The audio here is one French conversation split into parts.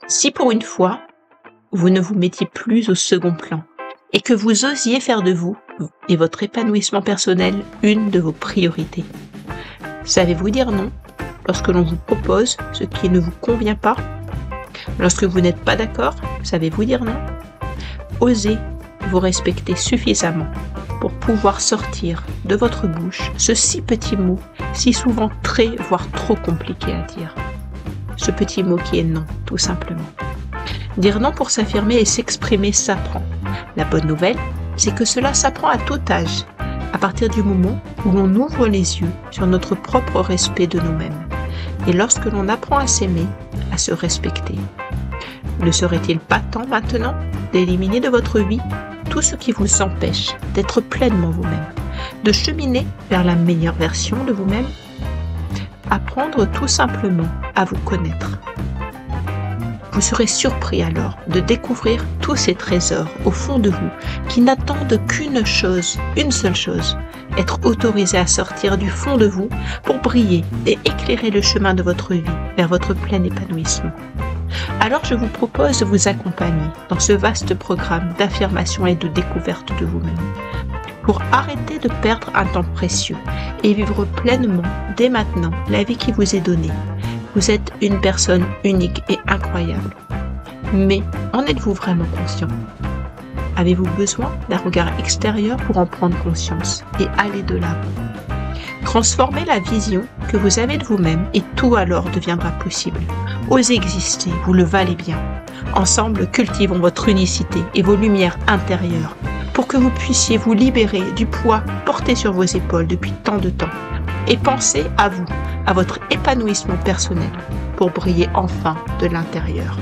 Si pour une fois, vous ne vous mettiez plus au second plan et que vous osiez faire de vous et votre épanouissement personnel une de vos priorités. Savez-vous dire non lorsque l'on vous propose ce qui ne vous convient pas? Lorsque vous n'êtes pas d'accord, savez-vous dire non? Osez vous respecter suffisamment pour pouvoir sortir de votre bouche ce si petit mot, si souvent très, voire trop compliqué à dire. Ce petit mot qui est non, tout simplement. Dire non pour s'affirmer et s'exprimer s'apprend. La bonne nouvelle, c'est que cela s'apprend à tout âge, à partir du moment où l'on ouvre les yeux sur notre propre respect de nous-mêmes. Et lorsque l'on apprend à s'aimer, à se respecter. Ne serait-il pas temps maintenant d'éliminer de votre vie tout ce qui vous empêche d'être pleinement vous-même, de cheminer vers la meilleure version de vous-même? Apprendre tout simplement à vous connaître. Vous serez surpris alors de découvrir tous ces trésors au fond de vous qui n'attendent qu'une chose, une seule chose, être autorisé à sortir du fond de vous pour briller et éclairer le chemin de votre vie vers votre plein épanouissement. Alors je vous propose de vous accompagner dans ce vaste programme d'affirmation et de découverte de vous-même pour arrêter de perdre un temps précieux et vivre pleinement dès maintenant la vie qui vous est donnée. Vous êtes une personne unique et incroyable. Mais en êtes-vous vraiment conscient? Avez-vous besoin d'un regard extérieur pour en prendre conscience et aller de l'avant? Transformez la vision que vous avez de vous-même et tout alors deviendra possible. Osez exister, vous le valez bien. Ensemble, cultivons votre unicité et vos lumières intérieures pour que vous puissiez vous libérer du poids porté sur vos épaules depuis tant de temps et pensez à vous, à votre épanouissement personnel pour briller enfin de l'intérieur.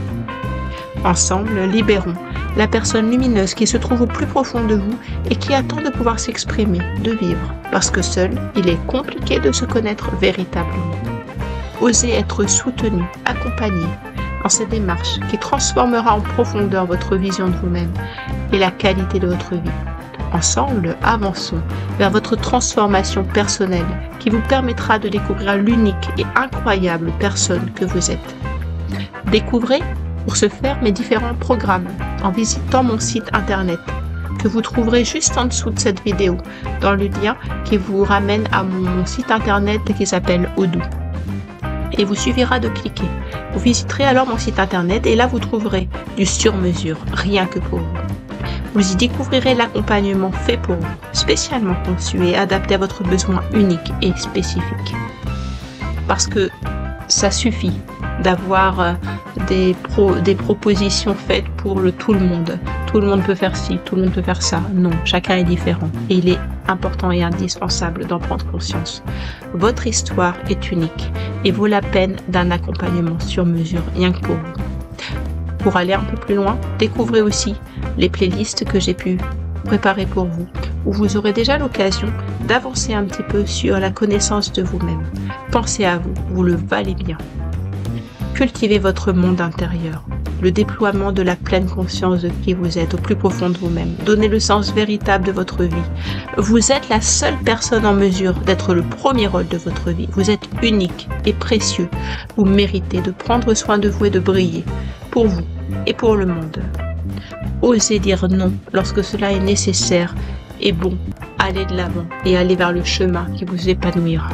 Ensemble, libérons la personne lumineuse qui se trouve au plus profond de vous et qui attend de pouvoir s'exprimer, de vivre, parce que seul, il est compliqué de se connaître véritablement. Osez être soutenu, accompagné dans cette démarche qui transformera en profondeur votre vision de vous-même et la qualité de votre vie. Ensemble, avançons vers votre transformation personnelle qui vous permettra de découvrir l'unique et incroyable personne que vous êtes. Découvrez pour ce faire mes différents programmes en visitant mon site internet que vous trouverez juste en dessous de cette vidéo dans le lien qui vous ramène à mon site internet qui s'appelle Odoo. Et vous suffira de cliquer. Vous visiterez alors mon site internet et là vous trouverez du sur-mesure, rien que pour vous. Vous y découvrirez l'accompagnement fait pour vous, spécialement conçu et adapté à votre besoin unique et spécifique. Parce que ça suffit d'avoir des propositions faites pour tout le monde. Tout le monde peut faire ci, tout le monde peut faire ça. Non, chacun est différent. Et il est important et indispensable d'en prendre conscience. Votre histoire est unique et vaut la peine d'un accompagnement sur mesure, rien que pour vous. Pour aller un peu plus loin, découvrez aussi les playlists que j'ai pu préparer pour vous, où vous aurez déjà l'occasion d'avancer un petit peu sur la connaissance de vous-même. Pensez à vous, vous le valez bien. Cultivez votre monde intérieur, le déploiement de la pleine conscience de qui vous êtes au plus profond de vous-même. Donnez le sens véritable de votre vie. Vous êtes la seule personne en mesure d'être le premier rôle de votre vie. Vous êtes unique et précieux. Vous méritez de prendre soin de vous et de briller pour vous et pour le monde. Osez dire non lorsque cela est nécessaire et bon. Allez de l'avant et allez vers le chemin qui vous épanouira.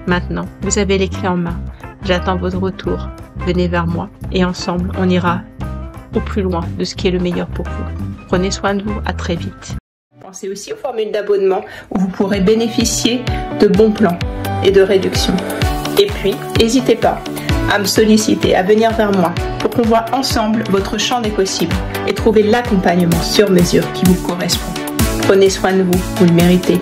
Maintenant, vous avez les clés en main. J'attends votre retour. Venez vers moi et ensemble, on ira au plus loin de ce qui est le meilleur pour vous. Prenez soin de vous, à très vite. Pensez aussi aux formules d'abonnement où vous pourrez bénéficier de bons plans et de réductions. Et puis, n'hésitez pas à me solliciter, à venir vers moi pour qu'on voit ensemble votre champ des possibles et trouver l'accompagnement sur mesure qui vous correspond. Prenez soin de vous, vous le méritez.